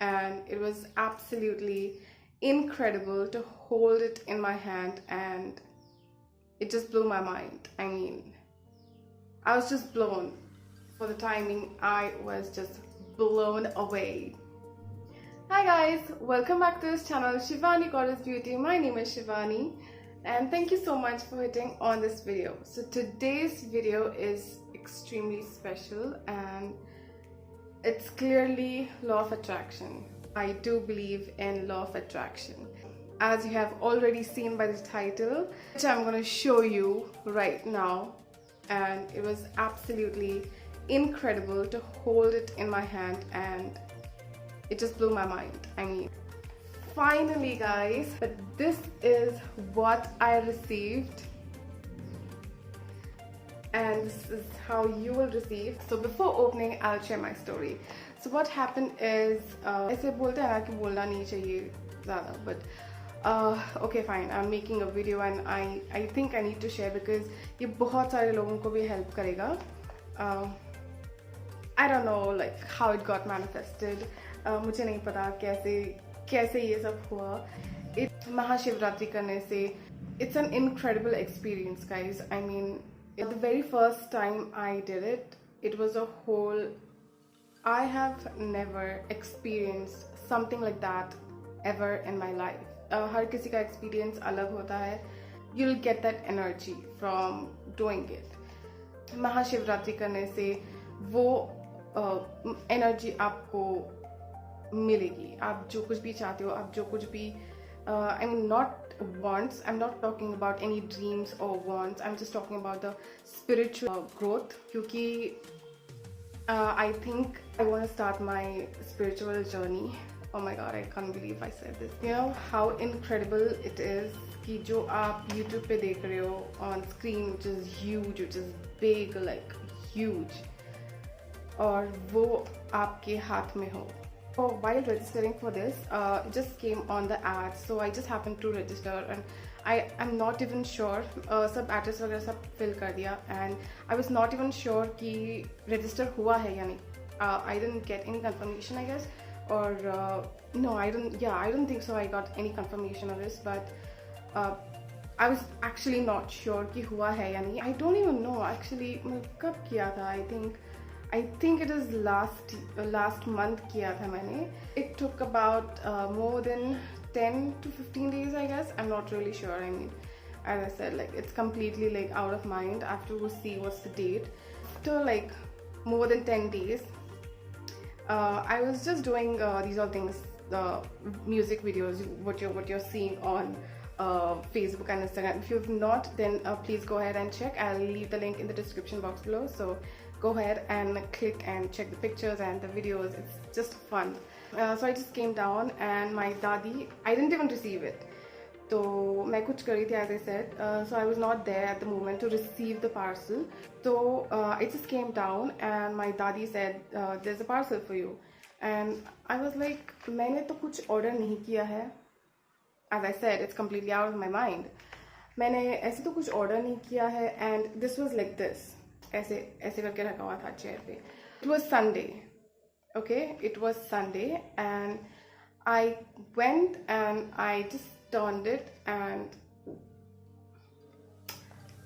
and it was absolutely incredible to hold it in my hand, and it just blew my mind. I mean, I was just blown. For the timing, I was just blown away. Hi guys, welcome back to this channel, Shivani Goddess Beauty. My name is Shivani and thank you so much for hitting on this video. So today's video is extremely special and it's clearly law of attraction. I do believe in law of attraction, as you have already seen by the title, which I'm going to show you right now. And it was absolutely incredible to hold it in my hand, and it just blew my mind. I mean, finally guys, but this is what I received and this is how you will receive. So before opening, I'll share my story. So what happened is, ऐसे बोलते हैं ना कि बोलना नहीं चाहिए ज़्यादा, but okay fine, I'm making a video and I think I need to share because ये बहुत सारे लोगों को भी help करेगा. I don't know like how it got manifested. मुझे नहीं पता कैसे ये सब हुआ. महाशिवरात्रि करने से it's an incredible experience guys. I mean, the very first time I did it, it was a whole, I have never experienced something like that ever in my life. हर किसी का experience अलग होता है. You'll get that energy from doing it. Mahashivratri करने से वो energy आपको मिलेगी. आप जो कुछ भी चाहते हो, आप जो कुछ भी I mean, not wants, I'm not talking about any dreams or wants, I'm just talking about the spiritual growth. क्योंकि I think I want to start my spiritual journey. Oh my god, I can't believe I said this. You know how incredible it is कि जो आप YouTube पे देख रहे हो on screen, which is huge, which is big, like huge, और वो आपके हाथ में हो. So while registering for this, it just came on the ad, so I just happened to register and I'm not even sure. सब address वगैरह सब fill कर दिया and I was not even sure कि register हुआ है या नहीं. I didn't get any confirmation, I guess, or no, I don't think so. I got any confirmation of this, but I was actually not sure कि हुआ है या नहीं. I don't even know actually मैं कब किया था. I think it is last month किया था मैंने. It took about more than 10 to 15 days, I guess. I'm not really sure. I mean, as I said, like it's completely like out of mind. I have to see what's the date. After like more than 10 days, I was just doing these all things, music videos, what you're seeing on Facebook and Instagram. If you've not, then please go ahead and check. I'll leave the link in the description box below, so go ahead and click and check the pictures and the videos. It's just fun. So I just came down and my dadi, I didn't even receive it. So मैं कुछ कर रही थी, as I said. So I was not there at the moment to receive the parcel. So I just came down and my dadi said, there's a parcel for you. And I was like, मैंने तो कुछ order नहीं किया है. As I said, it's completely out of my mind. मैंने ऐसे तो कुछ order नहीं किया है, and this was like this. ऐसे करके रखा हुआ था चेयर पे. It was Sunday. Okay, it was Sunday and I went and I just turned it and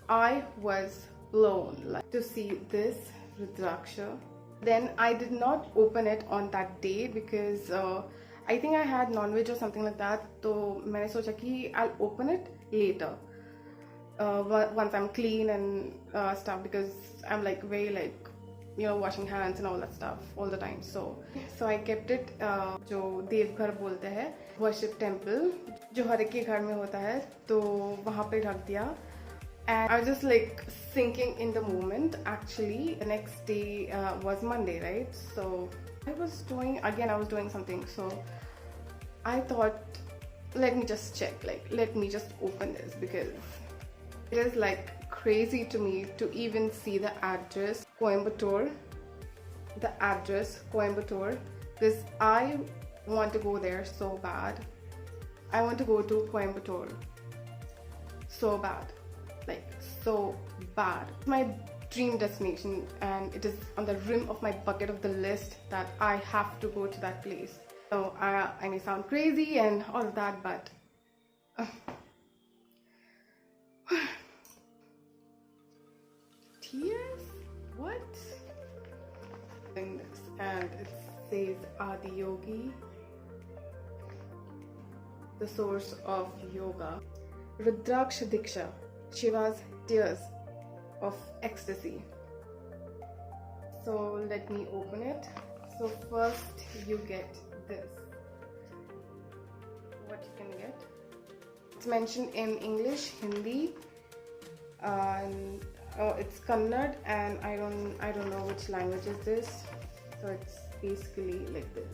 I was blown like to see this Rudraksha. Then I did not open it on that day because I think I had non-veg or something like that. तो मैंने सोचा कि I'll open it later. Once I'm clean and stuff, because I'm like very like, you know, washing hands and all that stuff all the time. So I kept it जो देवघर बोलते हैं, worship temple जो हर एक के घर में होता है, तो वहाँ पे रख दिया. And I was just like thinking in the moment. Actually, the next day was Monday, right? So I was doing something. So I thought, let me just check, like let me just open this, because it is like crazy to me to even see the address Coimbatore, because I want to go there so bad. I want to go to Coimbatore so bad, like so bad. It's my dream destination and it is on the rim of my bucket of the list that I have to go to that place. So I may sound crazy and all of that, but tears? What? This, and it says ADIYOGI, the source of yoga. Rudraksha Diksha, Shiva's tears of ecstasy. So let me open it. So first you get this. What you can get? It's mentioned in English, Hindi, and it's Kannada, and I don't know which language is this. So it's basically like this.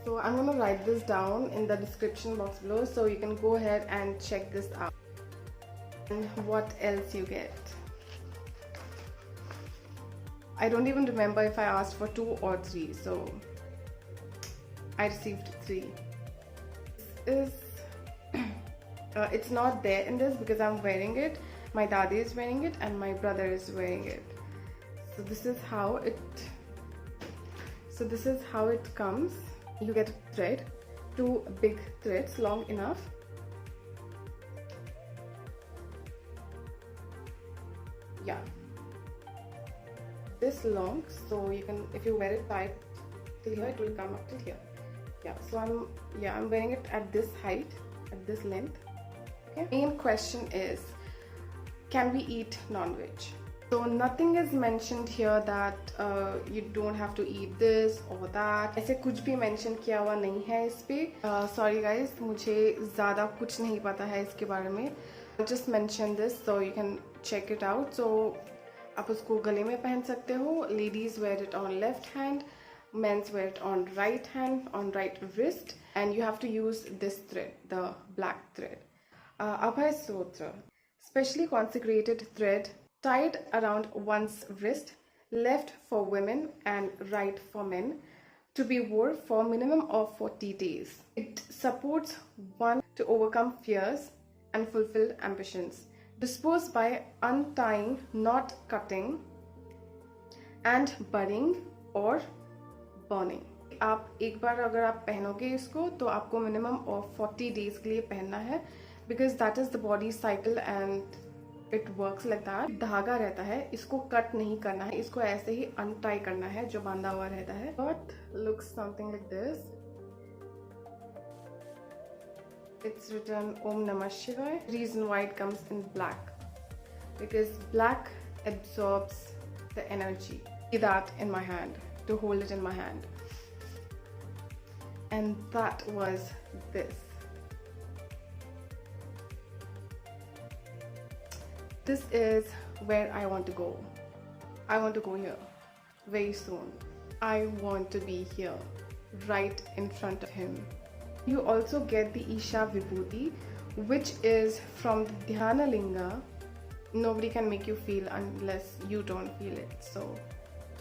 So I'm gonna write this down in the description box below, so you can go ahead and check this out. And what else you get? I don't even remember if I asked for 2 or 3, so I received 3. This is it's not there in this because I'm wearing it. My daddy is wearing it and my brother is wearing it. So this is how it comes. You get a thread, 2 big threads long enough. Yeah, this long, so you can, if you wear it tight till here, it will come up till here. Yeah, so I'm wearing it at this height, at this length. Okay. Main question is, can we eat non-veg? So nothing is mentioned here that you don't have to eat this or that. ऐसे कुछ भी mention किया हुआ नहीं है इस पे. Sorry guys, मुझे ज़्यादा कुछ नहीं पता है इसके बारे में. I'll just mention this so you can check it out. So आप उसको गले में पहन सकते हो. Ladies wear it on left hand, men's wear it on right hand, on right wrist, and you have to use this thread, the black thread. Abhaya Sutra, specially consecrated thread tied around one's wrist, left for women and right for men, to be worn for minimum of 40 days. It supports one to overcome fears and fulfill ambitions. Dispose by untying, not cutting, and burying or burning. आप एक बार अगर आप पहनोगे इसको तो आपको minimum of 40 days के लिए पहनना है, because that is the body cycle and it works like that. धागा रहता है, इसको कट नहीं करना है, इसको ऐसे ही अनटाई करना है जो बांधा हुआ रहता है. But looks something like this. It's written Om Namah Shivaya. Reason why it comes in black, because black absorbs the energy. See that in my hand, to hold it in my hand. And that was this. This is where I want to go. I want to go here very soon. I want to be here, right in front of him. You also get the ISHA VIBUHUTI, which is from the DHYANALINGA. Nobody can make you feel unless you don't feel it. So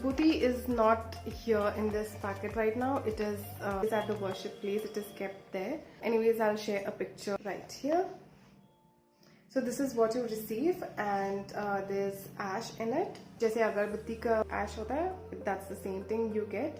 VIBUHUTI is not here in this packet right now. It is at the worship place. It is kept there. Anyways, I'll share a picture right here. So this is what you receive, and there's ash in it. जैसे अगरबत्ती का ash होता है, that's the same thing you get.